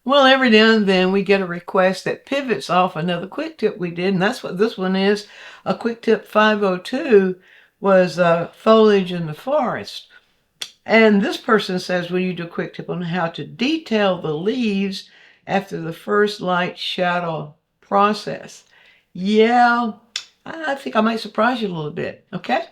Well, every now and then we get a request that pivots off another quick tip we did, and that's what this one is. A quick tip 502 was foliage in the forest. And this person says, will you do a quick tip on how to detail the leaves after the first light shadow process? Yeah, I think I might surprise you a little bit, okay?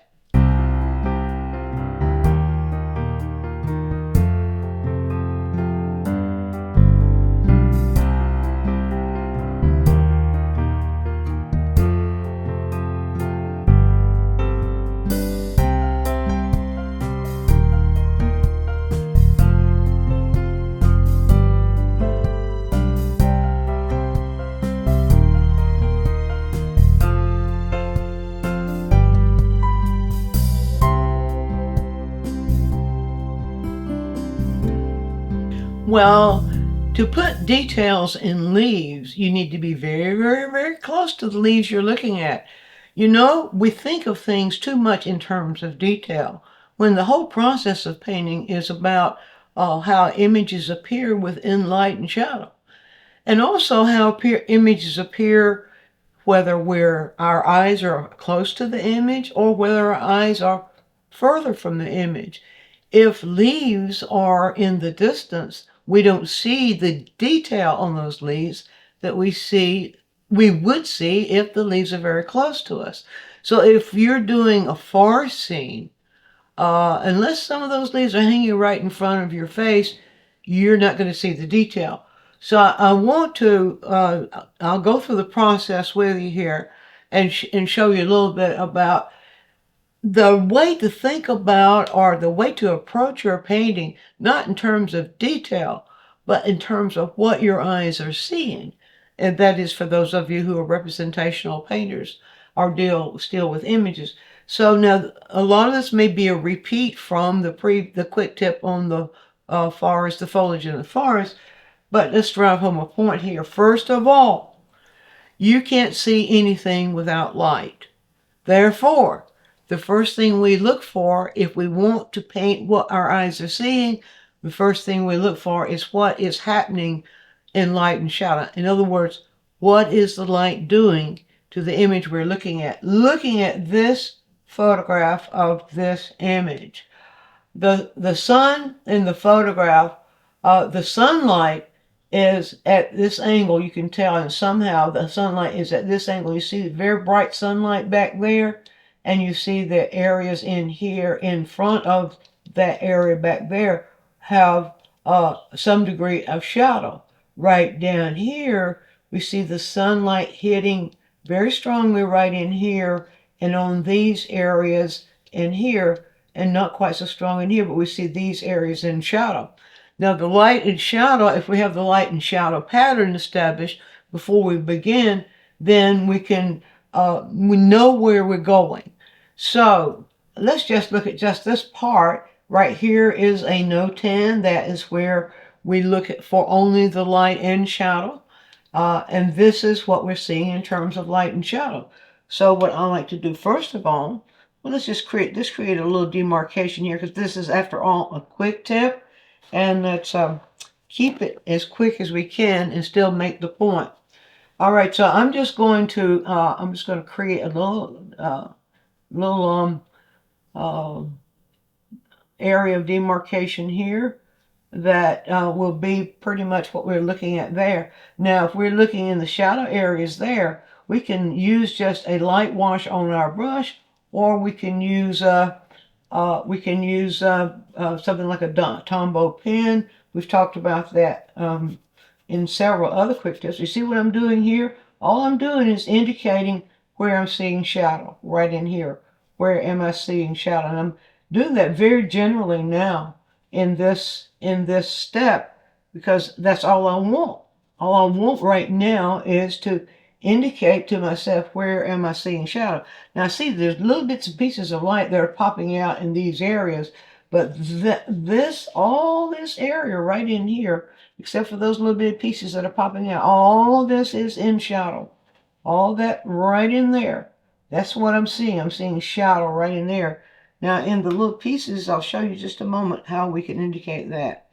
Well, to put details in leaves, you need to be very, very, very close to the leaves you're looking at. You know, we think of things too much in terms of detail, when the whole process of painting is about how images appear within light and shadow, and also how images appear whether our eyes are close to the image or whether our eyes are further from the image. If leaves are in the distance, we don't see the detail on those leaves that we would see if the leaves are very close to us. So if you're doing a forest scene, unless some of those leaves are hanging right in front of your face, you're not going to see the detail. So I want to, I'll go through the process with you here and show you a little bit about the way to think about, or the way to approach your painting, not in terms of detail, but in terms of what your eyes are seeing. And that is for those of you who are representational painters or still with images. So now a lot of this may be a repeat from the quick tip on the forest, the foliage in the forest, but let's drive home a point here. First of all, you can't see anything without light. Therefore, the first thing we look for, if we want to paint what our eyes are seeing, the first thing we look for is what is happening in light and shadow. In other words, what is the light doing to the image we're looking at? Looking at this photograph of this image. The sun in the photograph, the sunlight is at this angle, you can tell, and somehow the sunlight is at this angle. You see very bright sunlight back there, and you see the areas in here in front of that area back there have some degree of shadow. Right down here, we see the sunlight hitting very strongly right in here and on these areas in here, and not quite so strong in here, but we see these areas in shadow. Now the light and shadow, if we have the light and shadow pattern established before we begin, then we know where we're going. So let's just look at just this part. Right here is a No 10. That is where we look for only the light and shadow. And this is what we're seeing in terms of light and shadow. So what I like to do first of all, well, let's create a little demarcation here, because this is, after all, a quick tip. And let's keep it as quick as we can and still make the point. All right, so I'm just going to create a little area of demarcation here that will be pretty much what we're looking at there. Now, if we're looking in the shadow areas there, we can use just a light wash on our brush, or we can use something like a Tombow pen. We've talked about that in several other quick tips. You see what I'm doing here? All I'm doing is indicating where I'm seeing shadow, right in here. Where am I seeing shadow? And I'm doing that very generally now in this step, because that's all I want. All I want right now is to indicate to myself, where am I seeing shadow? Now see, there's little bits and pieces of light that are popping out in these areas, but all this area right in here, except for those little bit of pieces that are popping out, all of this is in shadow. All that right in there. That's what I'm seeing. I'm seeing shadow right in there. Now in the little pieces, I'll show you just a moment how we can indicate that.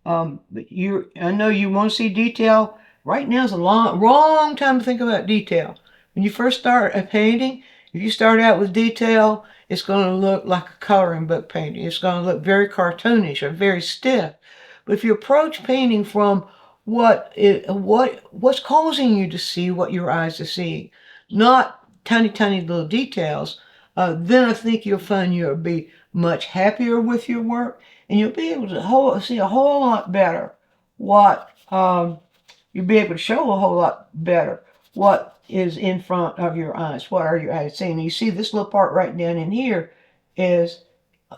But I know you want to see detail. Right now is a wrong time to think about detail. When you first start a painting, if you start out with detail, it's going to look like a coloring book painting. It's going to look very cartoonish or very stiff. But if you approach painting from what's causing you to see what your eyes are seeing, not tiny, tiny little details, then I think you'll find you'll be much happier with your work, and you'll be able to see a whole lot better what you'll be able to show a whole lot better what is in front of your eyes. What are your eyes seeing? You see this little part right down in here is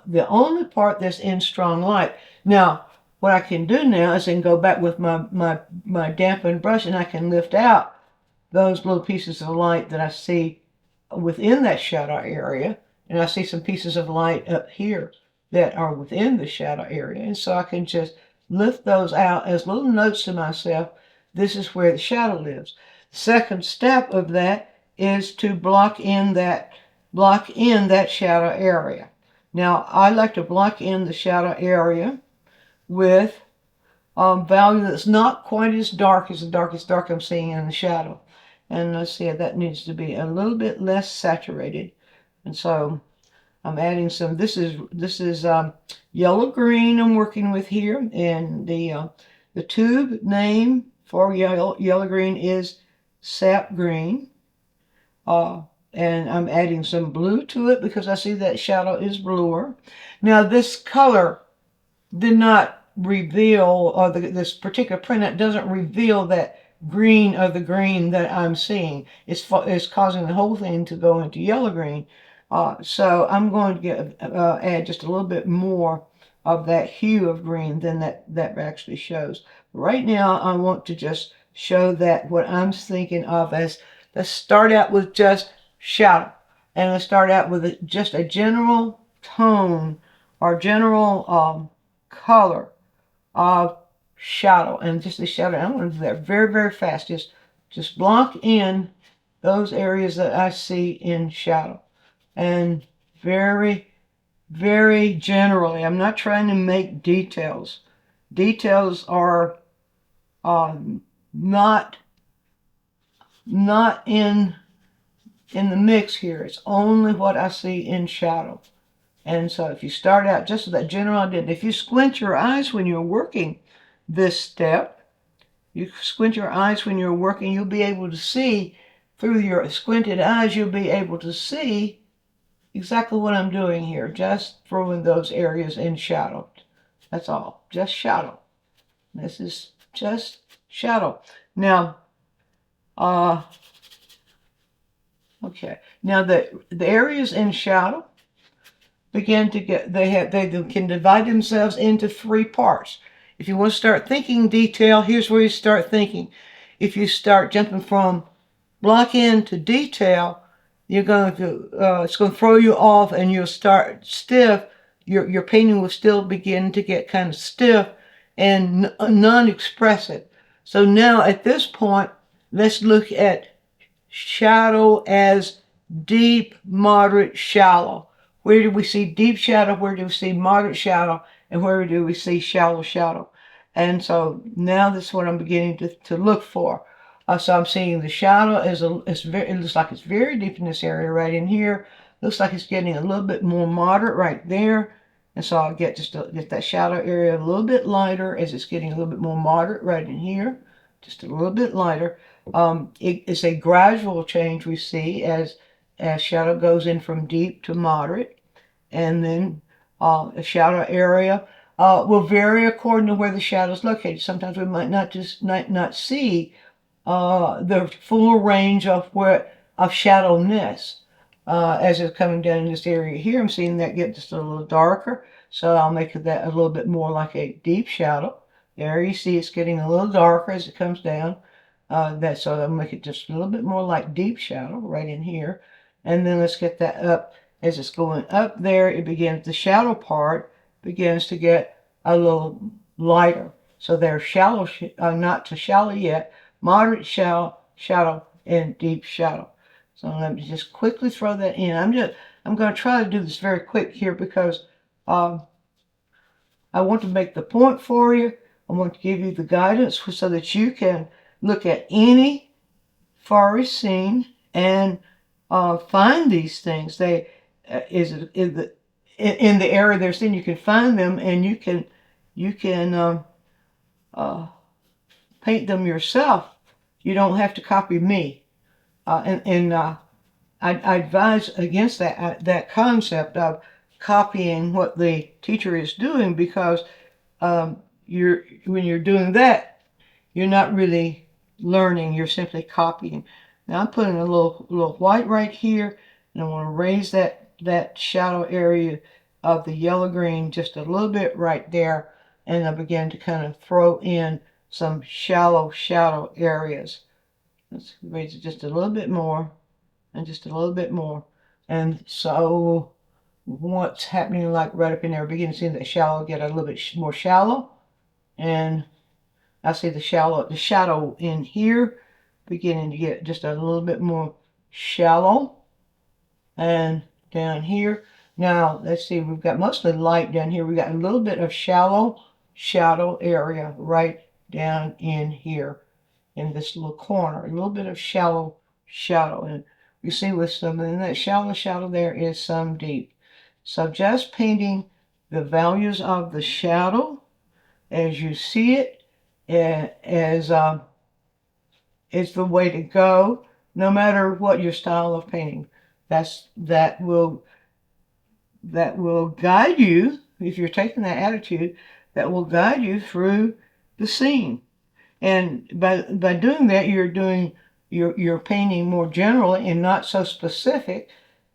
the only part that's in strong light. Now, what I can do now is I can go back with my dampened brush and I can lift out those little pieces of light that I see within that shadow area. And I see some pieces of light up here that are within the shadow area. And so I can just lift those out as little notes to myself. This is where the shadow lives. The second step of that is to block in that shadow area. Now, I like to block in the shadow area with value that's not quite as dark as the darkest dark I'm seeing in the shadow. And let's see, that needs to be a little bit less saturated. And so I'm adding some, this is yellow green I'm working with here. And the tube name for yellow green is sap green. And I'm adding some blue to it because I see that shadow is bluer. Now this color did not reveal, or this particular printout doesn't reveal that green of the green that I'm seeing. It's causing the whole thing to go into yellow green. So I'm going to add just a little bit more of that hue of green than that actually shows. Right now I want to just show that what I'm thinking of as, let's start out with just shadow. And let's start out with just a general tone or general color of shadow, and just the shadow. I'm going to do that very, very fast. Just block in those areas that I see in shadow, and very, very generally. I'm not trying to make details. Details are not in the mix here. It's only what I see in shadow. And so if you start out just with that general idea, if you squint your eyes when you're working this step, you squint your eyes when you're working, you'll be able to see, through your squinted eyes, you'll be able to see exactly what I'm doing here, just throwing those areas in shadow. That's all, just shadow. This is just shadow. Now, okay, now the areas in shadow begin to get, they can divide themselves into three parts. If you want to start thinking detail, here's where you start thinking. If you start jumping from block in to detail, you're going to it's going to throw you off, and you'll start stiff. Your painting will still begin to get kind of stiff and non-expressive. So now at this point, let's look at shadow as deep, moderate, shallow. Where do we see deep shadow? Where do we see moderate shadow? And where do we see shallow shadow? And so now this is what I'm beginning to look for. So I'm seeing the shadow it looks like it's very deep in this area right in here. Looks like it's getting a little bit more moderate right there. And so I'll get that shadow area a little bit lighter as it's getting a little bit more moderate right in here. Just a little bit lighter. It's a gradual change we see as shadow goes in from deep to moderate. And then the shadow area will vary according to where the shadow is located. Sometimes we might not see the full range of shadowness as it's coming down in this area here. I'm seeing that get just a little darker, so I'll make that a little bit more like a deep shadow. There you see it's getting a little darker as it comes down. So I'll make it just a little bit more like deep shadow right in here. And then let's get that up. As it's going up there, the shadow part begins to get a little lighter. So there's shallow, not too shallow yet, moderate shadow, and deep shadow. So let me just quickly throw that in. I'm going to try to do this very quick here because I want to make the point for you, I'm going to give you the guidance so that you can look at any forest scene and find these things. They is in the area they're seeing. You can find them, and you can paint them yourself. You don't have to copy me. I advise against that concept of copying what the teacher is doing, because when you're doing that, you're not really learning. You're simply copying. Now I'm putting a little white right here, and I want to raise that shadow area of the yellow green just a little bit right there, and I begin to kind of throw in some shallow shadow areas. Let's raise it just a little bit more, and just a little bit more. And so what's happening, like right up in there, begin to see that shallow get a little bit more shallow, and I see the shadow in here beginning to get just a little bit more shallow, and down here. Now let's see, we've got mostly light down here. We've got a little bit of shallow shadow area right down in here in this little corner, a little bit of shallow shadow. And you see with some in that shallow shadow there is some deep. So just painting the values of the shadow as you see it is the way to go, no matter what your style of painting. That will guide you. If you're taking that attitude, that will guide you through the scene. And by doing that, you're painting more generally and not so specific,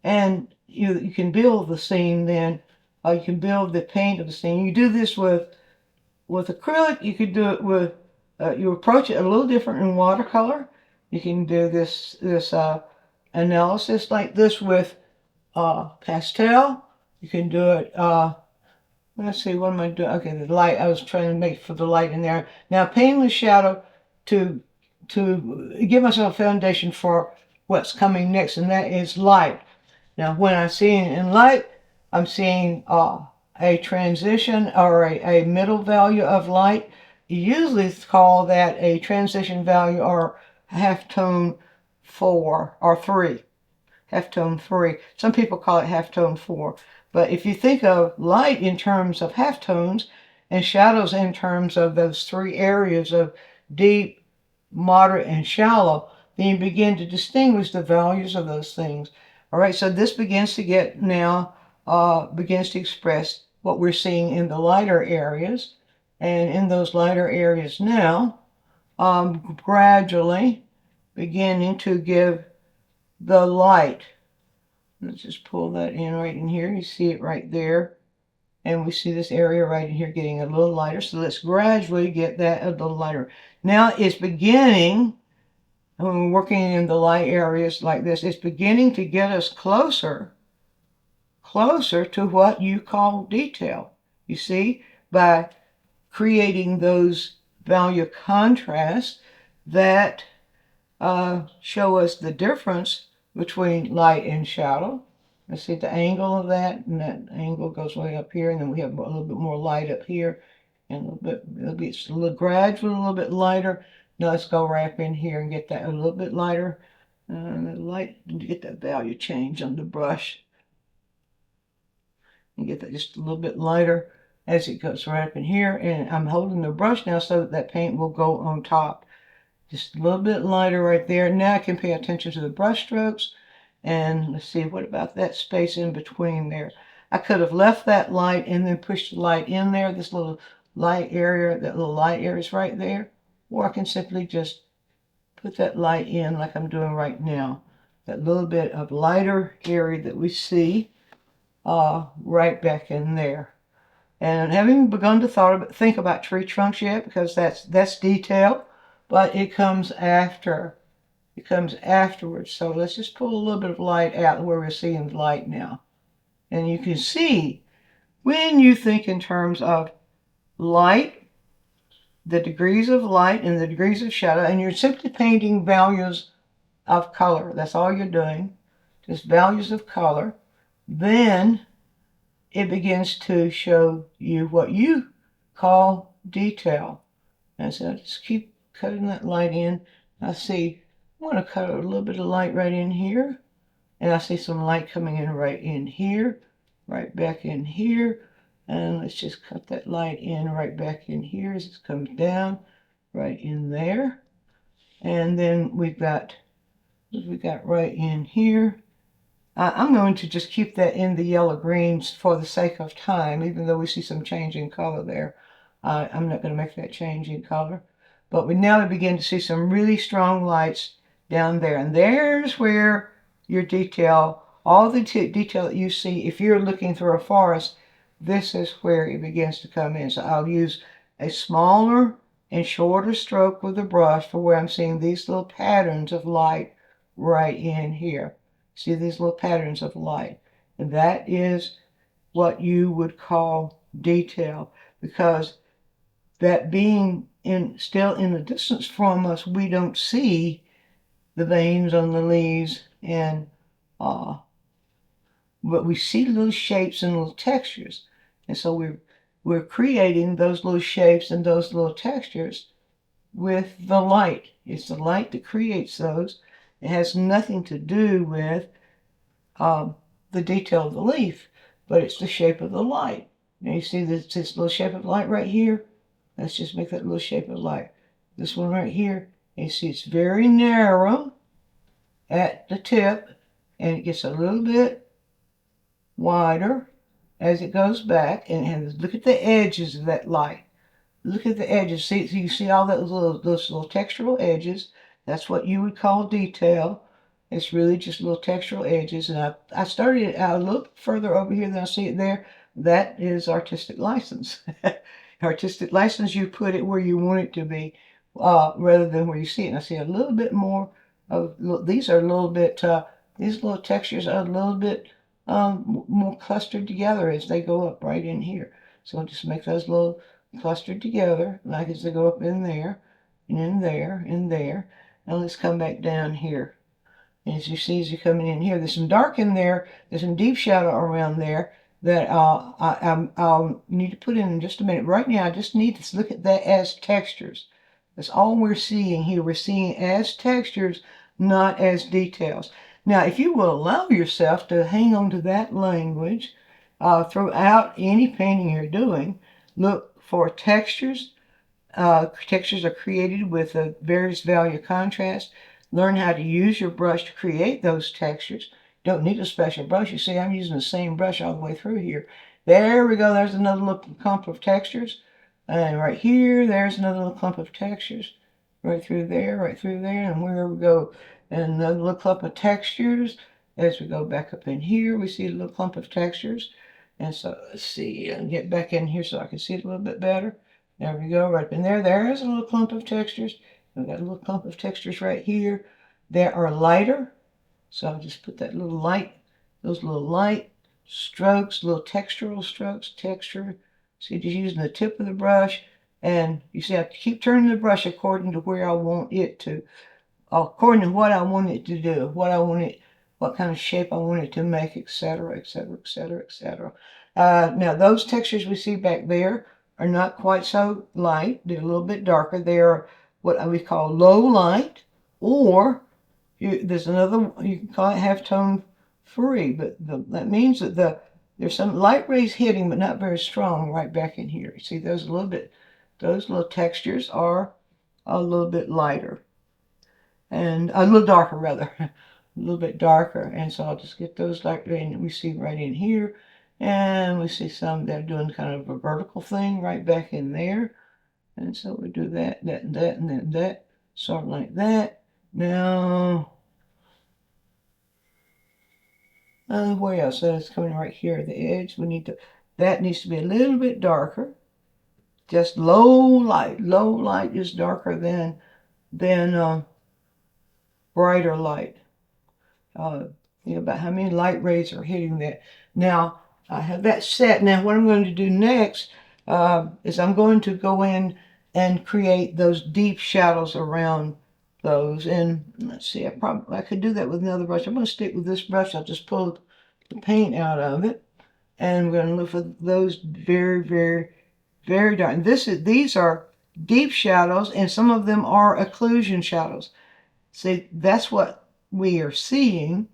and you can build the scene then. You can build the paint of the scene. You do this with acrylic. You could do it with you approach it a little different in watercolor. You can do this analysis like this with pastel. You can do it. Let's see, what am I doing? Okay, the light. I was trying to make for the light in there. Now, painting the shadow to give myself a foundation for what's coming next, and that is light. Now, when I'm seeing in light, I'm seeing a transition or a middle value of light. You usually call that a transition value or halftone 4 or 3. Halftone 3. Some people call it halftone 4. But if you think of light in terms of halftones and shadows in terms of those 3 areas of deep, moderate, and shallow, then you begin to distinguish the values of those things. All right, so this begins to get now, begins to express what we're seeing in the lighter areas. And in those lighter areas now, gradually beginning to give the light. Let's just pull that in right in here. You see it right there. And we see this area right in here getting a little lighter. So let's gradually get that a little lighter. Now it's beginning, when we're working in the light areas like this, it's beginning to get us closer to what you call detail. You see, by creating those value contrasts that show us the difference between light and shadow. Let's see the angle of that, and that angle goes way up here, and then we have a little bit more light up here, and it'll be a little gradual, a little bit lighter. Now let's go right up in here and get that a little bit lighter. The light, get that value change on the brush, and get that just a little bit lighter as it goes right up in here. And I'm holding the brush now so that paint will go on top. Just a little bit lighter right there. Now I can pay attention to the brush strokes. And let's see, what about that space in between there? I could have left that light and then pushed the light in there, this little light area, that little light area is right there. Or I can simply just put that light in like I'm doing right now. That little bit of lighter area that we see right back in there. And I haven't even begun to think about tree trunks yet, because that's detail. But it comes after. It comes afterwards. So let's just pull a little bit of light out where we're seeing the light now. And you can see, when you think in terms of light, the degrees of light and the degrees of shadow, and you're simply painting values of color. That's all you're doing, just values of color. Then it begins to show you what you call detail. And so I just keep cutting that light in. I see, I want to cut a little bit of light right in here. And I see some light coming in right in here, right back in here. And let's just cut that light in right back in here as it comes down, right in there. And then we've got right in here. I'm going to just keep that in the yellow greens for the sake of time, even though we see some change in color there. I'm not going to make that change in color. But we now begin to see some really strong lights down there. And there's where your detail, all the detail that you see, if you're looking through a forest, this is where it begins to come in. So I'll use a smaller and shorter stroke with the brush for where I'm seeing these little patterns of light right in here. See these little patterns of light. And that is what you would call detail, because that being still in the distance from us, we don't see the veins on the leaves, and but we see little shapes and little textures. And so we're creating those little shapes and those little textures with the light. It's the light that creates those. It has nothing to do with the detail of the leaf, but it's the shape of the light. Now you see this little shape of light right here? Let's just make that little shape of light. This one right here, you see it's very narrow at the tip, and it gets a little bit wider as it goes back. And look at the edges of that light. Look at the edges. See, so you see all those little textural edges. That's what you would call detail. It's really just little textural edges. And I started it out a little further over here than I see it there. That is artistic license. Artistic license, you put it where you want it to be, rather than where you see it. And I see a little bit more of, these are a little bit, these little textures are a little bit more clustered together as they go up right in here. So I'll just make those little clustered together, like as they go up in there, and in there, and there. Now let's come back down here. And as you see, as you're coming in here, there's some dark in there, there's some deep shadow around there that I'll need to put in just a minute. Right now, I just need to look at that as textures. That's all we're seeing here. We're seeing as textures, not as details. Now, if you will allow yourself to hang on to that language throughout any painting you're doing, look for textures. Textures are created with a various value of contrast. Learn how to use your brush to create those textures. Don't need a special brush. You see, I'm using the same brush all the way through here. There we go. There's another little clump of textures. And right here, there's another little clump of textures. Right through there, and where we go. And another little clump of textures. As we go back up in here, we see a little clump of textures. And so, let's see, and get back in here so I can see it a little bit better. There we go, right up in there. There's a little clump of textures. We've got a little clump of textures right here. They are lighter. So I'll just put that little light, those little light strokes, little textural strokes, texture. See, just using the tip of the brush. And you see, I have to keep turning the brush according to where I want it to, according to what I want it to do, what kind of shape I want it to make, etc., etc., etc., etc. Now, those textures we see back there are not quite so light. They're a little bit darker. They are what we call low light, or there's another, you can call it halftone free, but that means that there's some light rays hitting, but not very strong right back in here. You see, those little textures are a little bit lighter, and a little darker rather, a little bit darker. And so I'll just get those light rays we see right in here. And we see some that are doing kind of a vertical thing right back in there. And so we do that, and then that, sort of like that. Now, where else? That's coming right here at the edge. That needs to be a little bit darker. Just low light. Low light is darker than brighter light. Think about how many light rays are hitting that. Now, I have that set. Now, what I'm going to do next is I'm going to go in and create those deep shadows around those. And let's see, I could do that with another brush. I'm going to stick with this brush. I'll just pull the paint out of it. And we're going to look for those very, very, very dark. And these are deep shadows, and some of them are occlusion shadows. See, that's what we are seeing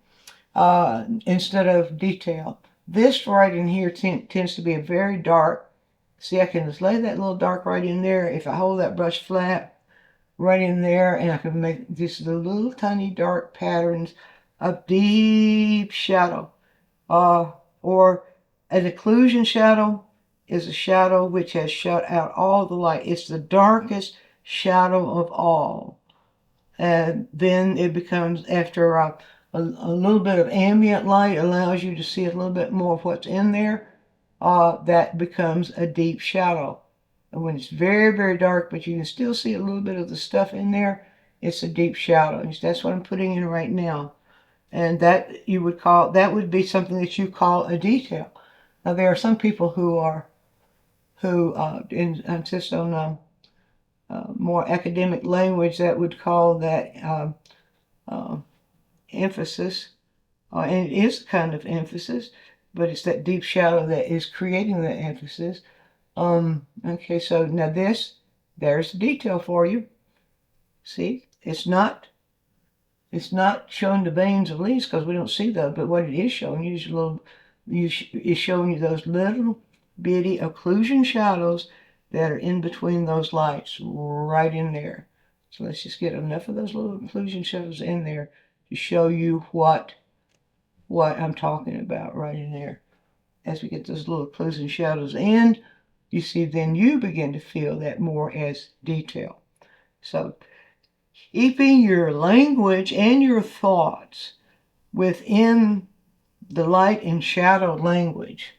instead of detail. This right in here tends to be a very dark. See, I can just lay that little dark right in there. If I hold that brush flat right in there, and I can make these little tiny dark patterns of deep shadow. Or an occlusion shadow is a shadow which has shut out all the light. It's the darkest shadow of all. And then it becomes, after a little bit of ambient light allows you to see a little bit more of what's in there, that becomes a deep shadow. And when it's very, very dark, but you can still see a little bit of the stuff in there, it's a deep shadow. And that's what I'm putting in right now. And that you would call, that would be something that you call a detail. Now there are some people who insist on more academic language that would call that emphasis, and it is kind of emphasis, but it's that deep shadow that is creating the emphasis. Okay, so now there's the detail for you. See, it's not showing the veins of leaves because we don't see those, but what it is showing you is showing you those little bitty occlusion shadows that are in between those lights, right in there. So let's just get enough of those little occlusion shadows in there to show you what I'm talking about right in there. As we get those little occlusion shadows in, you see, then you begin to feel that more as detail. So keeping your language and your thoughts within the light and shadow language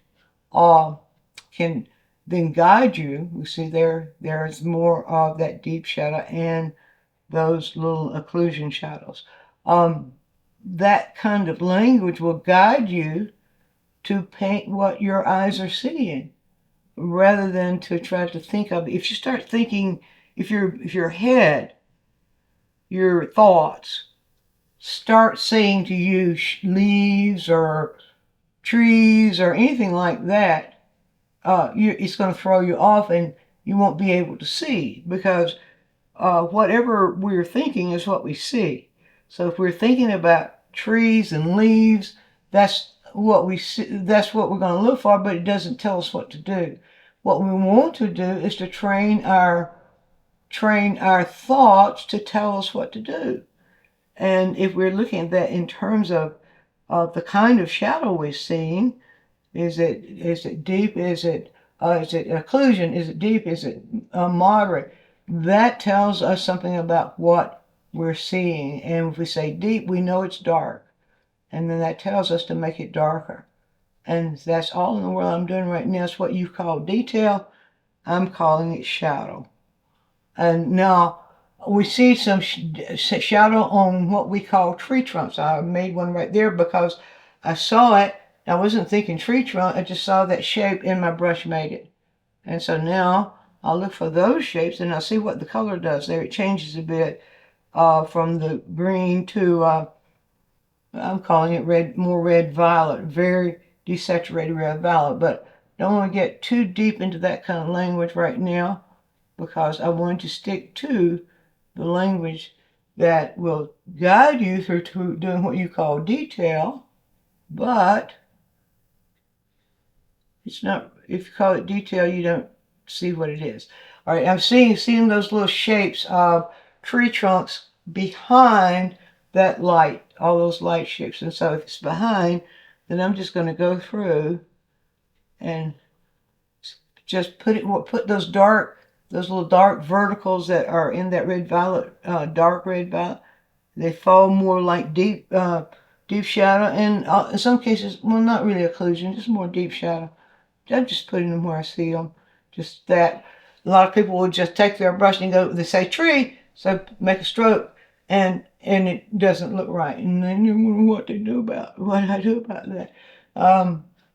can then guide you. You see, there's more of that deep shadow and those little occlusion shadows. That kind of language will guide you to paint what your eyes are seeing, rather than to try to think of. If you start thinking, if your head, your thoughts start saying to you leaves or trees or anything like that, it's going to throw you off and you won't be able to see, because whatever we're thinking is what we see. So if we're thinking about trees and leaves, that's what we see, that's what we're going to look for, but it doesn't tell us what to do. What we want to do is to train our thoughts to tell us what to do. And if we're looking at that in terms of the kind of shadow we're seeing, is it deep? Is it occlusion? Is it deep? Is it moderate? That tells us something about what we're seeing. And if we say deep, we know it's dark. And then that tells us to make it darker. And that's all in the world I'm doing right now. It's what you call detail. I'm calling it shadow. And now we see some shadow on what we call tree trunks. I made one right there because I saw it. I wasn't thinking tree trunk. I just saw that shape and my brush made it. And so now I'll look for those shapes and I'll see what the color does there. It changes a bit from the green to, I'm calling it red, more red violet, very desaturated red violet. But don't want to get too deep into that kind of language right now, because I want to stick to the language that will guide you through to doing what you call detail. But it's not, if you call it detail, you don't see what it is. All right, I'm seeing those little shapes of tree trunks behind that light, all those light shapes. And so if it's behind, then I'm just going to go through and just put those little dark verticals that are in that red violet, dark red violet. They fall more like deep shadow, and in some cases, well, not really occlusion, just more deep shadow. I'm just putting them where I see them. Just that. A lot of people will just take their brush and go, they say tree, so make a stroke, and it doesn't look right. And then you wonder what I do about that.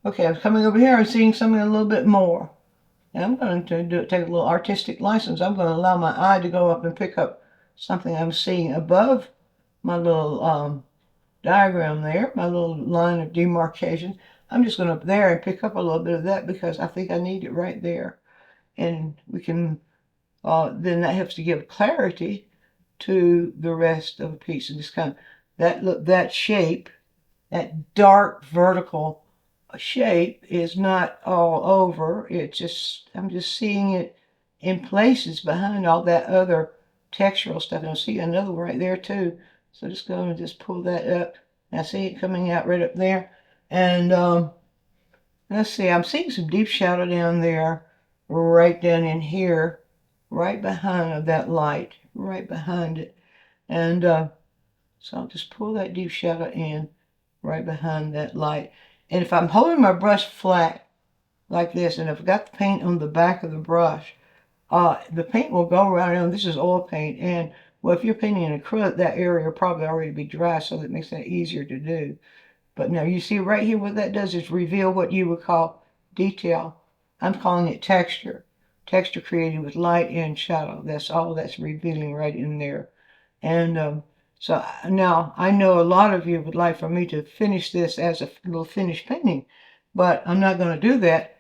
Okay, I'm coming over here and seeing something a little bit more. And I'm going to take a little artistic license. I'm going to allow my eye to go up and pick up something I'm seeing above my little diagram there, my little line of demarcation. I'm just going up there and pick up a little bit of that because I think I need it right there. And we can then that helps to give clarity to the rest of the piece. And just kind of that shape, that dark vertical shape is not all over. I'm just seeing it in places behind all that other textural stuff. And I see another one right there too. So just go and just pull that up. I see it coming out right up there. And let's see, I'm seeing some deep shadow down there, right down in here, right behind that light, right behind it. And so I'll just pull that deep shadow in right behind that light. And if I'm holding my brush flat like this, and if I've got the paint on the back of the brush, the paint will go around, and this is oil paint, and well, if you're painting in acrylic, that area will probably already be dry, so that makes that easier to do. But now you see right here what that does is reveal what you would call detail. I'm calling it texture. Texture created with light and shadow. That's all that's revealing right in there. And so now I know a lot of you would like for me to finish this as a little finished painting, but I'm not going to do that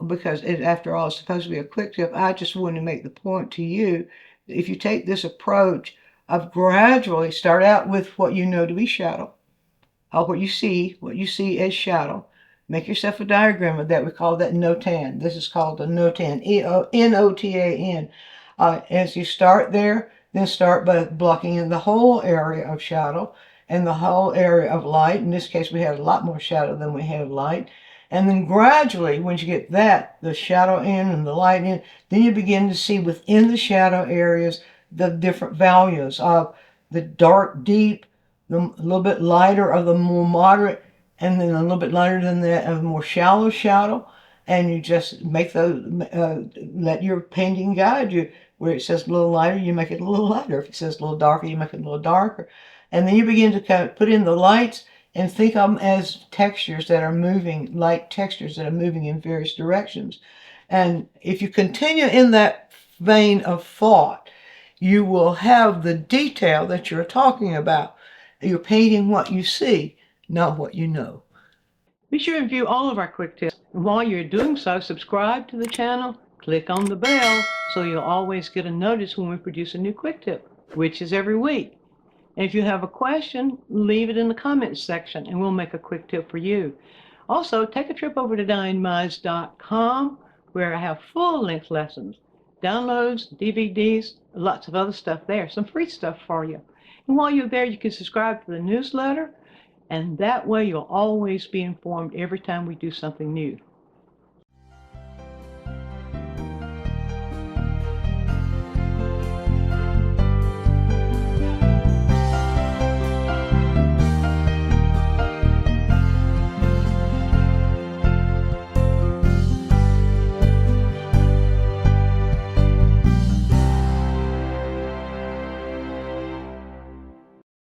because it, after all, it's supposed to be a quick tip. I just wanted to make the point to you that if you take this approach of gradually start out with what you know to be shadow, what you see as shadow. Make yourself a diagram of that. We call that notan. This is called a notan, Notan. As you start there, then start by blocking in the whole area of shadow and the whole area of light. In this case, we had a lot more shadow than we had light. And then gradually, once you get that, the shadow in and the light in, then you begin to see within the shadow areas the different values of the dark, deep, a little bit lighter of the more moderate, and then a little bit lighter than that of more shallow shadow. And you just make those, let your painting guide you. Where it says a little lighter, you make it a little lighter. If it says a little darker, you make it a little darker. And then you begin to kind of put in the lights and think of them as textures that are moving, light textures that are moving in various directions. And if you continue in that vein of thought, you will have the detail that you're talking about. You're painting what you see, not what you know. Be sure to view all of our quick tips. And while you're doing so, subscribe to the channel, click on the bell so you'll always get a notice when we produce a new quick tip, which is every week. And if you have a question, leave it in the comments section and we'll make a quick tip for you. Also, take a trip over to DianeMize.com where I have full-length lessons, downloads, DVDs, lots of other stuff there, some free stuff for you. And while you're there, you can subscribe to the newsletter, and that way you'll always be informed every time we do something new.